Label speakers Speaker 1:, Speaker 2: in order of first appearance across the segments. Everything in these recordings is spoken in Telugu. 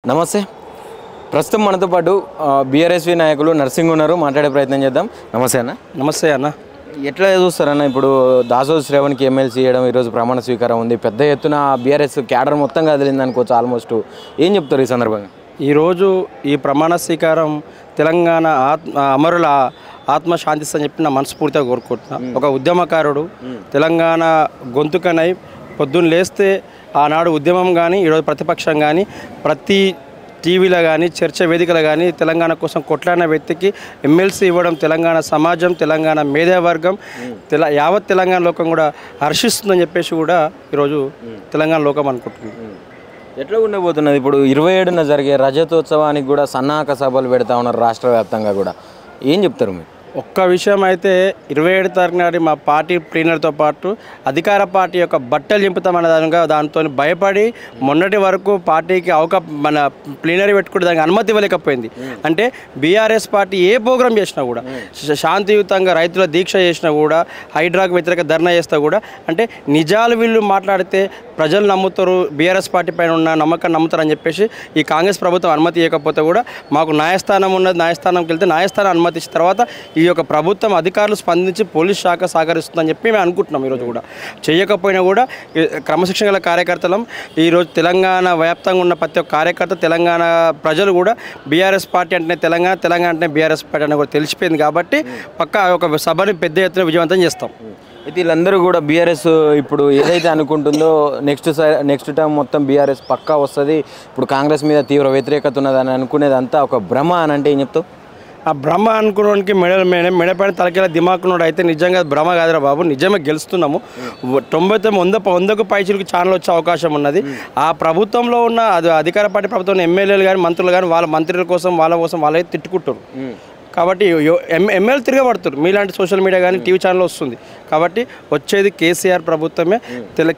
Speaker 1: నమస్తే. ప్రస్తుతం మనతో పాటు బీఆర్ఎస్వి నాయకులు నర్సింగ్ ఉన్నారు, మాట్లాడే ప్రయత్నం చేద్దాం. నమస్తే అన్న.
Speaker 2: నమస్తే అన్న.
Speaker 1: ఎట్లా చూస్తారన్న, ఇప్పుడు దాసోజు శ్రవణ్కి ఎమ్మెల్సీ చేయడం, ఈరోజు ప్రమాణ స్వీకారం ఉంది, పెద్ద ఎత్తున బీఆర్ఎస్ క్యాడర్ మొత్తం కదిలింది అనుకోవచ్చు ఆల్మోస్ట్. ఏం చెప్తారు ఈ సందర్భంగా?
Speaker 2: ఈరోజు ఈ ప్రమాణ స్వీకారం తెలంగాణ అమరుల ఆత్మశాంతిస్తని అని చెప్పి నా మనస్ఫూర్తిగా కోరుకుంటున్నా. ఒక ఉద్యమకారుడు తెలంగాణ గొంతుకనై పొద్దున్న లేస్తే ఆనాడు ఉద్యమం కానీ ఈరోజు ప్రతిపక్షం కానీ ప్రతి టీవీలో కానీ చర్చ వేదికలు కానీ తెలంగాణ కోసం కొట్లాడిన వ్యక్తికి ఎమ్మెల్సీ ఇవ్వడం తెలంగాణ సమాజం, తెలంగాణ మేధావర్గం, యావత్ తెలంగాణ లోకం కూడా హర్షిస్తుందని చెప్పేసి కూడా ఈరోజు తెలంగాణ లోకం అనుకుంటుంది.
Speaker 1: ఎట్లా ఉండబోతున్నది ఇప్పుడు 27న జరిగే రజతోత్సవానికి కూడా సన్నాహక సభలు పెడతా ఉన్నారు రాష్ట్ర వ్యాప్తంగా కూడా. ఏం చెప్తారు మీరు?
Speaker 2: ఒక్క విషయం అయితే 27 తారీఖు నాడు మా పార్టీ ప్లీనర్తో పాటు అధికార పార్టీ యొక్క బట్టలు చింపుతామన్న దానిగా దాంతో భయపడి మొన్నటి వరకు పార్టీకి మన ప్లీనరీ పెట్టుకుంటే దానికి అనుమతి ఇవ్వలేకపోయింది. అంటే బీఆర్ఎస్ పార్టీ ఏ ప్రోగ్రాం చేసినా కూడా, శాంతియుతంగా రైతుల దీక్ష చేసినా కూడా, హైడ్రాకు వ్యతిరేక ధర్నా చేస్తా కూడా, అంటే నిజాలు వీళ్ళు మాట్లాడితే ప్రజలు నమ్ముతారు, బీఆర్ఎస్ పార్టీ పైన ఉన్న నమ్మకాన్ని నమ్ముతారు అని చెప్పేసి ఈ కాంగ్రెస్ ప్రభుత్వం అనుమతి ఇవ్వకపోతే కూడా మాకు న్యాయస్థానం ఉన్నది, న్యాయస్థానంకి వెళ్తే న్యాయస్థానం అనుమతి ఇచ్చిన తర్వాత ఈ యొక్క ప్రభుత్వం అధికారులు స్పందించి పోలీస్ శాఖ సహకరిస్తుందని చెప్పి మేము అనుకుంటున్నాం. ఈరోజు కూడా చేయకపోయినా కూడా క్రమశిక్షణ గల కార్యకర్తలం ఈరోజు తెలంగాణ వ్యాప్తంగా ఉన్న ప్రతి ఒక్క కార్యకర్త, తెలంగాణ ప్రజలు కూడా బీఆర్ఎస్ పార్టీ అంటేనే తెలంగాణ, తెలంగాణ అంటే బీఆర్ఎస్ పార్టీ అని కూడా తెలిసిపోయింది కాబట్టి పక్కా ఒక సభని పెద్ద ఎత్తున విజయవంతం చేస్తాం.
Speaker 1: అయితే వీళ్ళందరూ కూడా బీఆర్ఎస్ ఇప్పుడు ఏదైతే అనుకుంటుందో నెక్స్ట్ టైం మొత్తం బీఆర్ఎస్ పక్కా వస్తుంది, ఇప్పుడు కాంగ్రెస్ మీద తీవ్ర వ్యతిరేకత ఉన్నదని అనుకునేదంతా ఒక భ్రమ అని అంటే ఏం చెప్తావు?
Speaker 2: ఆ భ్రమ అనుకోవడానికి మెడపైన తలకేల దిమాకున్నాడు అయితే నిజంగా భ్రమ కాదురా బాబు, నిజమే గెలుస్తున్నాము. 99 పైచీలకు ఛానల్ వచ్చే అవకాశం ఉన్నది. ఆ ప్రభుత్వంలో ఉన్న అధికార పార్టీ ప్రభుత్వం ఎమ్మెల్యేలు కానీ మంత్రులు కానీ వాళ్ళ మంత్రుల కోసం వాళ్ళే తిట్టుకుంటారు. కాబట్టి ఎమ్మెల్యేలు తిరగబడుతారు. మీలాంటి సోషల్ మీడియా కానీ టీవీ ఛానల్ వస్తుంది. కాబట్టి వచ్చేది కేసీఆర్ ప్రభుత్వమే.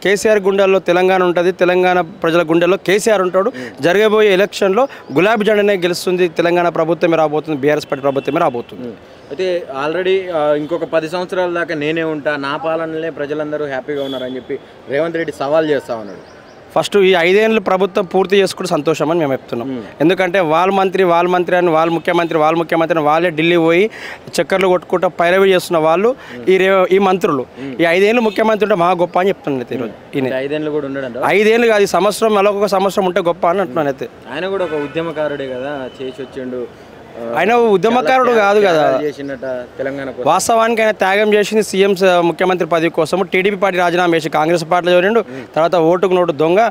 Speaker 2: కేసీఆర్ గుండెల్లో తెలంగాణ ఉంటుంది, తెలంగాణ ప్రజల గుండెల్లో కేసీఆర్ ఉంటాడు. జరగబోయే ఎలక్షన్లో గులాబీ జెండానే గెలుస్తుంది, తెలంగాణ ప్రభుత్వమే రాబోతుంది, బీఆర్ఎస్ పార్టీ ప్రభుత్వమే రాబోతుంది.
Speaker 1: అయితే ఆల్రెడీ ఇంకొక 10 సంవత్సరాల దాకా నేనే ఉంటా, నా పాలనలే ప్రజలందరూ హ్యాపీగా ఉన్నారని చెప్పి రేవంత్ రెడ్డి సవాల్ చేస్తా ఉన్నాడు.
Speaker 2: ఫస్ట్ ఈ 5 ఏళ్ళు ప్రభుత్వం పూర్తి చేసుకుంటే సంతోషం అని మేము చెప్తున్నాం. ఎందుకంటే వాళ్ళ మంత్రి అని, వాళ్ళ ముఖ్యమంత్రి అని వాళ్ళే ఢిల్లీ పోయి చక్కర్లు కొట్టుకుంటూ పైరవి చేస్తున్న వాళ్ళు ఈ మంత్రులు ఈ 5 ఏళ్ళు ముఖ్యమంత్రి ఉంటే మహా గొప్ప అని చెప్తున్నాను అయితే ఈరోజు.
Speaker 1: 5 ఏళ్ళు కూడా ఉండడం,
Speaker 2: 5 ఏళ్ళు కాదు, ఈ సంవత్సరం మళ్ళీ ఒక సంవత్సరం ఉంటే గొప్ప అని అంటున్నాను. అయితే
Speaker 1: ఆయన కూడా ఒక ఉద్యమకారుడే కదా, చేసి వచ్చిండు.
Speaker 2: ఆయన ఉద్యమకారుడు కాదు కదా, వాస్తవానికి ఆయన త్యాగం చేసింది సీఎం ముఖ్యమంత్రి పదవి కోసం. టీడీపీ పార్టీ రాజీనామా చేసి కాంగ్రెస్ పార్టీలో చేరిండు. తర్వాత ఓటుకు నోటు దొంగ,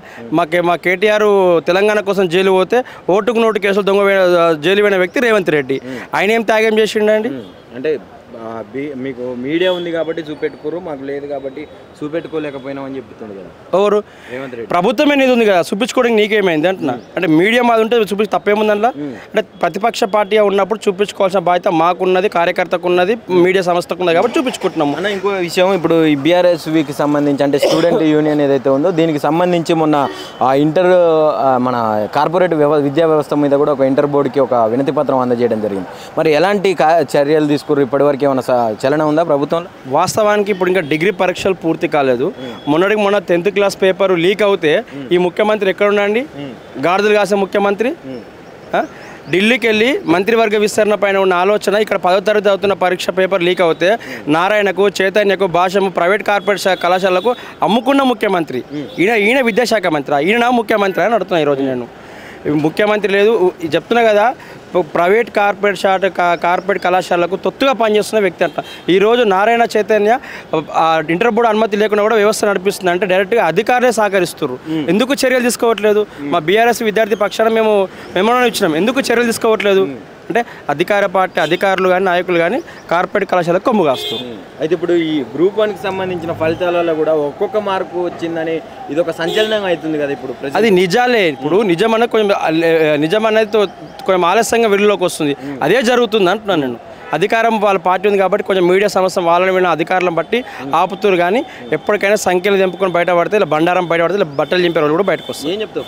Speaker 2: మా కేటీఆర్ తెలంగాణ కోసం జైలు పోతే ఓటుకు నోటు కేసులు దొంగ జైలు పోయిన వ్యక్తి రేవంత్ రెడ్డి. ఆయన ఏం త్యాగం చేసిండండి?
Speaker 1: అంటే మీకు మీడియా ఉంది కాబట్టి చూపెట్టుకోరు, మాకు లేదు కాబట్టి చూపెట్టుకోలేకపోయినామని చెప్తుండే కదా
Speaker 2: ఎవరు?
Speaker 1: రేవంత్ రెడ్డి.
Speaker 2: ప్రభుత్వమే నీది ఉంది కదా, చూపించుకోవడానికి నీకేమైంది అంటున్నా. అంటే మీడియా మాది ఉంటే చూపించి తప్పేముంది అందులో? అంటే ప్రతిపక్ష పార్టీగా ఉన్నప్పుడు చూపించుకోవాల్సిన బాధ్యత మాకున్నది, కార్యకర్తకు ఉన్నది, మీడియా సంస్థకు ఉన్నది కాబట్టి చూపించుకుంటున్నాము.
Speaker 1: అన్న ఇంకో విషయం, ఇప్పుడు ఈ బీఆర్ఎస్వికి సంబంధించి అంటే స్టూడెంట్ యూనియన్ ఏదైతే ఉందో దీనికి సంబంధించి మొన్న మన కార్పొరేట్ విద్యా వ్యవస్థ మీద కూడా ఒక ఇంటర్ బోర్డుకి ఒక వినతి పత్రం అందజేయడం జరిగింది. మరి ఎలాంటి చర్యలు తీసుకున్నారు ఇప్పటివరకు? ఏమైనా చలనం ఉందా ప్రభుత్వంలో?
Speaker 2: వాస్తవానికి ఇప్పుడు ఇంకా డిగ్రీ పరీక్షలు పూర్తి కాలేదు. మొన్న 10th క్లాస్ పేపర్ లీక్ అవుతే ఈ ముఖ్యమంత్రి ఎక్కడ ఉండండి? గాడిదలు కాసే ముఖ్యమంత్రి ఢిల్లీకి వెళ్ళి మంత్రివర్గ విస్తరణ పైన ఉన్న ఆలోచన ఇక్కడ 10వ తరగతి చదువుతున్న పరీక్ష పేపర్ లీక్ అవుతే నారాయణకు, చైతన్యకు, భాషము, ప్రైవేట్ కార్పొరేట్ కళాశాలకు అమ్ముకున్న ముఖ్యమంత్రి ఈయన విద్యాశాఖ మంత్రి, ఈయన ముఖ్యమంత్రి అని అడుగుతున్నా ఈరోజు. నేను ముఖ్యమంత్రి లేదు చెప్తున్నా కదా, ప్రైవేట్ కార్పొరేట్ కళాశాలకు తొత్తుగా పనిచేస్తున్న వ్యక్తి అంట. ఈరోజు నారాయణ, చైతన్య ఇంటర్ బోర్డు అనుమతి లేకుండా కూడా వ్యవస్థ నడిపిస్తుంది. అంటే డైరెక్ట్గా అధికారులే సహకరిస్తున్నారు. ఎందుకు చర్యలు తీసుకోవట్లేదు? మా బీఆర్ఎస్ విద్యార్థి పక్షాన మేము మెమోరాండం ఇచ్చినాం, ఎందుకు చర్యలు తీసుకోవట్లేదు? అంటే అధికార పార్టీ అధికారులు కానీ నాయకులు కానీ కార్పొరేట్ కళాశాలకు కొమ్ము కాస్తారు.
Speaker 1: అయితే ఇప్పుడు ఈ గ్రూప్ 1కి సంబంధించిన ఫలితాలలో కూడా ఒక్కొక్క మార్కు వచ్చిందని ఇది ఒక సంచలనం అవుతుంది కదా ఇప్పుడు.
Speaker 2: అది నిజాలే. ఇప్పుడు నిజం అనేది కొంచెం ఆలస్యంగా వెలుగులోకి వస్తుంది. అదే జరుగుతుంది అంటున్నాను నేను. అధికారం వాళ్ళ పార్టీ ఉంది కాబట్టి కొంచెం మీడియా సంస్థ వాళ్ళని విన్న అధికారులను బట్టి ఆపుతున్నారు. కానీ ఎప్పటికైనా సంఖ్యలు తెంపుకొని బయటపడితే ఇలా బండారం బయటపడితే ఇలా బట్టలు చింపే వాళ్ళు కూడా బయటకు వస్తారు.
Speaker 1: ఏం చెప్తావు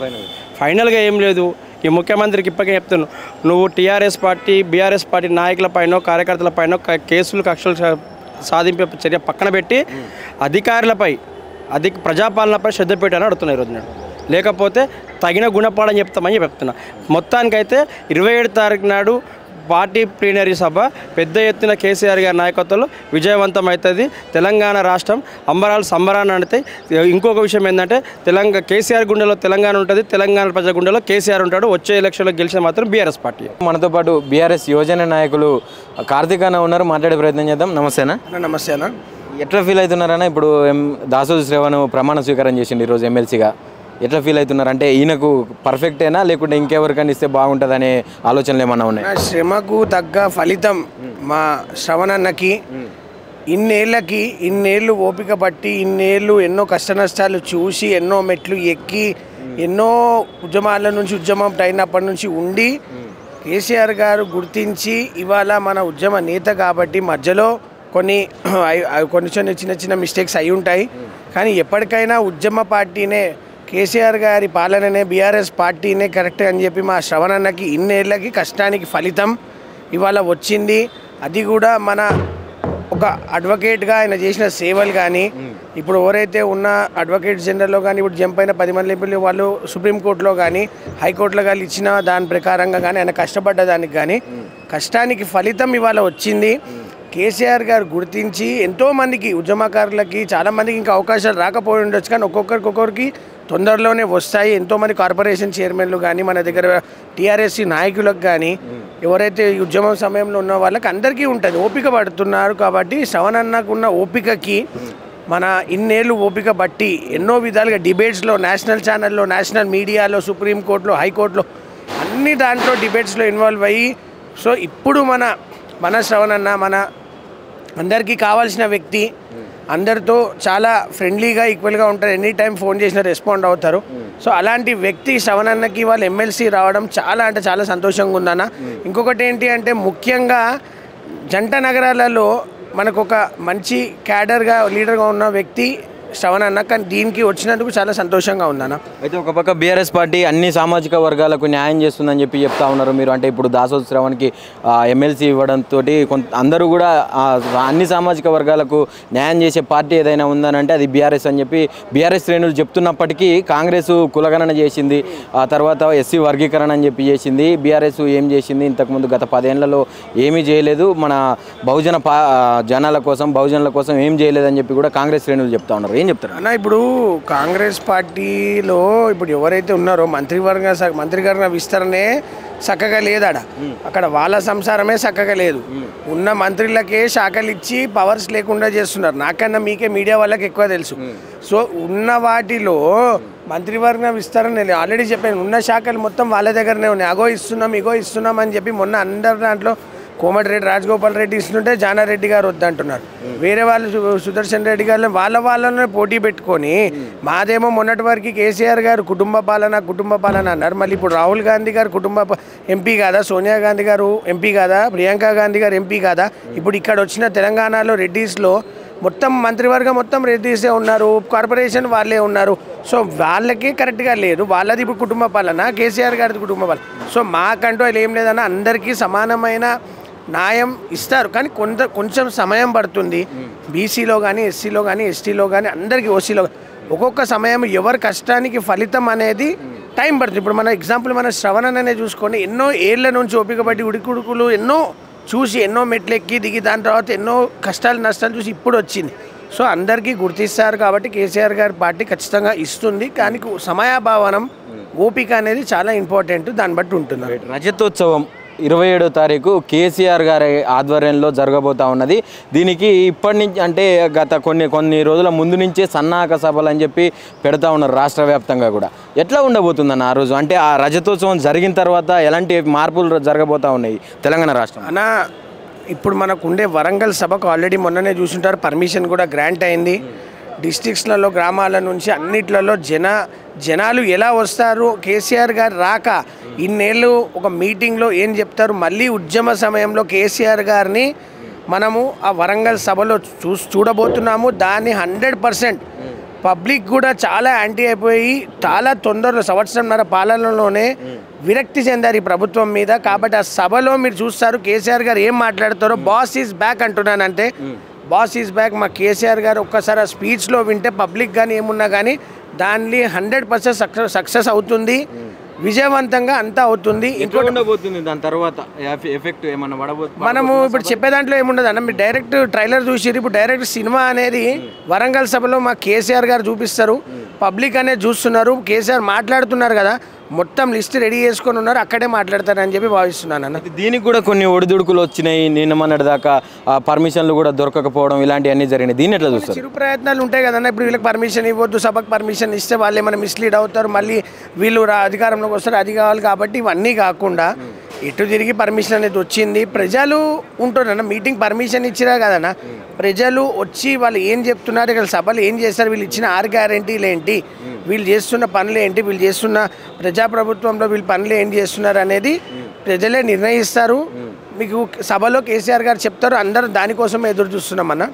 Speaker 2: ఫైనల్గా? ఏం లేదు, ఈ ముఖ్యమంత్రికి ఇప్పటికే చెప్తాను, నువ్వు టీఆర్ఎస్ పార్టీ బీఆర్ఎస్ పార్టీ నాయకులపైనో కార్యకర్తలపైనో కేసులు కక్షలు సాధింపే చర్య పక్కన పెట్టి అధికారులపై ప్రజాపాలనపై శ్రద్ధ పెట్టాలని అడుగుతున్నాను ఈరోజు నేను. లేకపోతే తగిన గుణపాఠం చెప్తామని చెప్తున్నా. మొత్తానికైతే 27 తారీఖు నాడు పార్టీ ప్లీనరీ సభ పెద్ద ఎత్తున కేసీఆర్ గారి నాయకత్వంలో విజయవంతం అవుతుంది. తెలంగాణ రాష్ట్రం అంబరాలు సంబరాన్ని నడుతాయి. ఇంకొక విషయం ఏంటంటే కేసీఆర్ గుండెలో తెలంగాణ ఉంటుంది, తెలంగాణ ప్రజల గుండెలో కేసీఆర్ ఉంటాడు. వచ్చే ఎలక్షన్లో గెలిచిన మాత్రం బీఆర్ఎస్ పార్టీ.
Speaker 1: మనతో పాటు బీఆర్ఎస్ యువజన నాయకులు కార్తీక్ అన్న ఉన్నారు, మాట్లాడే ప్రయత్నం చేద్దాం. నమస్తేనా?
Speaker 3: నమస్తే అన్న.
Speaker 1: ఎట్లా ఫీల్ అవుతున్నారన్నా? ఇప్పుడు దాసోజు శ్రవణ్ ప్రమాణ స్వీకారం చేసిండు ఈరోజు ఎమ్మెల్సీగా. ఎట్లా ఫీల్ అవుతున్నారు? అంటే ఈయనకు పర్ఫెక్టేనా లేకుంటే ఇంకెవరికైనా ఇస్తే బాగుంటుందనే ఆలోచనలు ఏమన్నా ఉన్నాయి?
Speaker 3: శ్రమకు తగ్గ ఫలితం మా శ్రవణన్నకి. ఇన్నేళ్ళు ఓపిక పట్టి ఇన్నేళ్ళు ఎన్నో కష్ట నష్టాలు చూసి ఎన్నో మెట్లు ఎక్కి ఎన్నో ఉద్యమాల నుంచి ఉద్యమం అయినప్పటి నుంచి ఉండి కేసీఆర్ గారు గుర్తించి ఇవాళ మన ఉద్యమ నేత కాబట్టి మధ్యలో కొన్ని చిన్న చిన్న మిస్టేక్స్ అయి ఉంటాయి. కానీ ఎప్పటికైనా ఉద్యమ పార్టీనే కేసీఆర్ గారి పాలననే బీఆర్ఎస్ పార్టీనే కరెక్ట్ అని చెప్పి మా శ్రవణన్నకి ఇన్నేళ్ళకి కష్టానికి ఫలితం ఇవాళ వచ్చింది. అది కూడా మన ఒక అడ్వకేట్గా ఆయన చేసిన సేవలు కానీ ఇప్పుడు ఎవరైతే ఉన్న అడ్వకేట్ జనరల్లో కానీ ఇప్పుడు జంప్ అయిన 10 మంది ఎంపీలు వాళ్ళు సుప్రీంకోర్టులో కానీ హైకోర్టులో కానీ ఇచ్చిన దాని ప్రకారంగా కానీ ఆయన కష్టపడ్డ దానికి కానీ కష్టానికి ఫలితం ఇవాళ వచ్చింది. కేసీఆర్ గారు గుర్తించి ఎంతోమందికి ఉద్యమకారులకి చాలామందికి ఇంకా అవకాశాలు రాకపోయి ఉండొచ్చు, కానీ ఒక్కొక్కరికి తొందరలోనే వస్తాయి. ఎంతోమంది కార్పొరేషన్ చైర్మన్లు కానీ మన దగ్గర టీఆర్ఎస్సీ నాయకులకు కానీ ఎవరైతే ఈ ఉద్యమం సమయంలో ఉన్న వాళ్ళకి అందరికీ ఉంటుంది. ఓపిక పడుతున్నారు కాబట్టి శ్రవణన్నకున్న ఓపికకి మన ఇన్నేళ్ళు ఓపిక బట్టి ఎన్నో విధాలుగా డిబేట్స్లో నేషనల్ ఛానల్లో నేషనల్ మీడియాలో సుప్రీంకోర్టులో హైకోర్టులో అన్ని దాంట్లో డిబేట్స్లో ఇన్వాల్వ్ అయ్యి సో ఇప్పుడు మన శ్రవణన్న మన అందరికీ కావాల్సిన వ్యక్తి. అందరితో చాలా ఫ్రెండ్లీగా ఈక్వల్గా ఉంటారు. ఎనీ టైం ఫోన్ చేసినా రెస్పాండ్ అవుతారు. సో అలాంటి వ్యక్తి శ్రవణన్నకి వాళ్ళు ఎమ్మెల్సీ రావడం చాలా అంటే చాలా సంతోషంగా ఉందన్న. ఇంకొకటి ఏంటి అంటే ముఖ్యంగా జంట నగరాలలో మనకు ఒక మంచి క్యాడర్గా లీడర్గా ఉన్న వ్యక్తి శ్రవణన్న, కానీ దీనికి వచ్చినందుకు చాలా సంతోషంగా ఉందన్న.
Speaker 1: అయితే ఒక పక్క బీఆర్ఎస్ పార్టీ అన్ని సామాజిక వర్గాలకు న్యాయం చేస్తుందని చెప్పి చెప్తా ఉన్నారు మీరు. అంటే ఇప్పుడు దాసోజు శ్రవణ్కి ఎమ్మెల్సీ ఇవ్వడంతో అందరూ కూడా అన్ని సామాజిక వర్గాలకు న్యాయం చేసే పార్టీ ఏదైనా ఉందని అంటే అది బీఆర్ఎస్ అని చెప్పి బీఆర్ఎస్ శ్రేణులు చెప్తున్నప్పటికీ కాంగ్రెస్ కులగణన చేసింది, ఆ తర్వాత ఎస్సీ వర్గీకరణ అని చెప్పి చేసింది. బీఆర్ఎస్ ఏం చేసింది? ఇంతకుముందు గత 10 ఏళ్లలో ఏమీ చేయలేదు. మన జనాల కోసం బహుజనుల కోసం ఏం చేయలేదని చెప్పి కూడా కాంగ్రెస్ శ్రేణులు చెప్తా ఉన్నారు. ఏం చెప్తారు
Speaker 3: అన్న? ఇప్పుడు కాంగ్రెస్ పార్టీలో ఇప్పుడు ఎవరైతే ఉన్నారో మంత్రివర్గ విస్తరణే చక్కగా లేదాడ. అక్కడ వాళ్ళ సంసారమే చక్కగా లేదు. ఉన్న మంత్రులకే శాఖలు ఇచ్చి పవర్స్ లేకుండా చేస్తున్నారు. నాకన్నా మీకే మీడియా వాళ్ళకి ఎక్కువ తెలుసు. సో ఉన్న వాటిలో మంత్రివర్గ విస్తరణ ఆల్రెడీ చెప్పాను, ఉన్న శాఖలు మొత్తం వాళ్ళ దగ్గరనే ఉన్నాయి. అగో ఇస్తున్నాం ఇగో ఇస్తున్నాం అని చెప్పి మొన్న అందరి దాంట్లో కోమటిరెడ్డి రాజగోపాల్ రెడ్డి ఇస్తుంటే జానారెడ్డి గారు వద్దంటున్నారు. వేరే వాళ్ళు సుదర్శన్ రెడ్డి గారు వాళ్ళనే పోటీ పెట్టుకొని మాదేమో మొన్నటి వరకు కేసీఆర్ గారు కుటుంబ పాలన అన్నారు. మళ్ళీ ఇప్పుడు రాహుల్ గాంధీ గారు ఎంపీ కాదా, సోనియా గాంధీ గారు ఎంపీ కాదా, ప్రియాంక గాంధీ గారు ఎంపీ కాదా? ఇప్పుడు ఇక్కడ వచ్చిన తెలంగాణలో రెడ్డిస్లో మొత్తం మంత్రివర్గం మొత్తం రెడ్డిసే ఉన్నారు, కార్పొరేషన్ వాళ్ళే ఉన్నారు. సో వాళ్ళకి కరెక్ట్గా లేదు. వాళ్ళది ఇప్పుడు కుటుంబ పాలన, కేసీఆర్ గారిది కుటుంబ పాలన. సో మాకంటూ అది ఏం లేదన్నా అందరికీ సమానమైన న్యాయం ఇస్తారు, కానీ కొంచెం సమయం పడుతుంది. బీసీలో కానీ ఎస్సీలో కానీ ఎస్టీలో కానీ అందరికీ ఓసీలో ఒక్కొక్క సమయం ఎవరి కష్టానికి ఫలితం అనేది టైం పడుతుంది. ఇప్పుడు మన ఎగ్జాంపుల్ మన శ్రవణనే చూసుకోండి. ఎన్నో ఏళ్ల నుంచి ఓపిక పట్టి ఉడికుడుకులు ఎన్నో చూసి ఎన్నో మెట్లు ఎక్కి దిగి దాని తర్వాత ఎన్నో కష్టాలు నష్టాలు చూసి ఇప్పుడు వచ్చింది. సో అందరికీ గుర్తిస్తారు కాబట్టి కేసీఆర్ గారి పార్టీ ఖచ్చితంగా ఇస్తుంది. కానీ సమయాభావనం ఓపిక అనేది చాలా ఇంపార్టెంట్, దాన్ని బట్టి ఉంటుంది.
Speaker 1: రజతోత్సవం 27వ తారీఖు కేసీఆర్ గారి ఆధ్వర్యంలో జరగబోతా ఉన్నది. దీనికి ఇప్పటి నుంచి అంటే గత కొన్ని రోజుల ముందు నుంచే సన్నాహక సభలు అని చెప్పి పెడతా ఉన్నారు రాష్ట్ర వ్యాప్తంగా కూడా. ఎట్లా ఉండబోతుందన్న ఆ రోజు? అంటే ఆ రజతోత్సవం జరిగిన తర్వాత ఎలాంటి మార్పులు జరగబోతా ఉన్నాయి తెలంగాణ రాష్ట్రం
Speaker 3: అన్న? ఇప్పుడు మనకు ఉండే వరంగల్ సభకు ఆల్రెడీ మొన్ననే చూసుంటారు, పర్మిషన్ కూడా గ్రాంట్ అయింది. డిస్ట్రిక్ట్స్లలో గ్రామాల నుంచి అన్నిట్లలో జనాలు ఎలా వస్తారు? కేసీఆర్ గారు రాక ఇన్నేళ్ళు ఒక మీటింగ్లో ఏం చెప్తారు? మళ్ళీ ఉద్యమ సమయంలో కేసీఆర్ గారిని మనము ఆ వరంగల్ సభలో చూడబోతున్నాము. దాన్ని 100% పబ్లిక్ కూడా చాలా యాంటీ అయిపోయి చాలా తొందరలో సంవత్సరంన్నర పాలనలోనే విరక్తి చెందారు ఈ ప్రభుత్వం మీద. కాబట్టి ఆ సభలో మీరు చూస్తారు కేసీఆర్ గారు ఏం మాట్లాడతారో. బాస్ ఈజ్ బ్యాక్ అంటున్నానంటే బాస్ ఈజ్ బ్యాక్. మా కేసీఆర్ గారు ఒక్కసారి ఆ స్పీచ్లో వింటే పబ్లిక్ కానీ ఏమున్నా కానీ దాన్ని 100% సక్సెస్ అవుతుంది, విజయవంతంగా అంతా అవుతుంది.
Speaker 1: ఇంకోటి ఉండబోతుంది దాని తర్వాత ఎఫెక్ట్ ఏమన్నా పడబోతుంది?
Speaker 3: మనము ఇప్పుడు చెప్పే దాంట్లో ఏముండదు అన్న, మీరు డైరెక్ట్ ట్రైలర్ చూసిరు. ఇప్పుడు డైరెక్ట్ సినిమా అనేది వరంగల్ సభలో మా కేసీఆర్ గారు చూపిస్తారు, పబ్లిక్ అనేది చూస్తున్నారు. కేసీఆర్ మాట్లాడుతున్నారు కదా, మొత్తం లిస్ట్ రెడీ చేసుకొని ఉన్నారు, అక్కడే మాట్లాడతారని చెప్పి భావిస్తున్నాను అన్న.
Speaker 1: దీనికి కూడా కొన్ని ఒడిదుడుకులు వచ్చినాయి, నిన్న మొన్నటి దాకా పర్మిషన్లు కూడా దొరకకపోవడం ఇలాంటివన్నీ జరిగినాయి. దీన్ని ఎట్లా చూస్తారు?
Speaker 3: చిరు ప్రయత్నాలు ఉంటాయి కదన్న. ఇప్పుడు వీళ్ళకి పర్మిషన్ ఇవ్వద్దు, సభకు పర్మిషన్ ఇస్తే వాళ్ళు ఏమైనా మిస్లీడ్ అవుతారు, మళ్ళీ వీళ్ళు అధికారంలోకి వస్తారు, అది కావాలి. కాబట్టి ఇవన్నీ కాకుండా ఎటు తిరిగి పర్మిషన్ అనేది వచ్చింది. ప్రజలు ఉంటున్నారన్న, మీటింగ్ పర్మిషన్ ఇచ్చిరా కదన్న, ప్రజలు వచ్చి వాళ్ళు ఏం చెప్తున్నారు, ఇక్కడ సభలు ఏం చేస్తారు, వీళ్ళు ఇచ్చిన 6 గ్యారెంటీలు ఏంటి, వీళ్ళు చేస్తున్న పనులు ఏంటి, వీళ్ళు చేస్తున్న ప్రజాప్రభుత్వంలో వీళ్ళు పనులు ఏం చేస్తున్నారు అనేది ప్రజలే నిర్ణయిస్తారు. మీకు సభలో కేసీఆర్ గారు చెప్తారు, అందరూ దానికోసమే ఎదురు చూస్తున్నామన్న.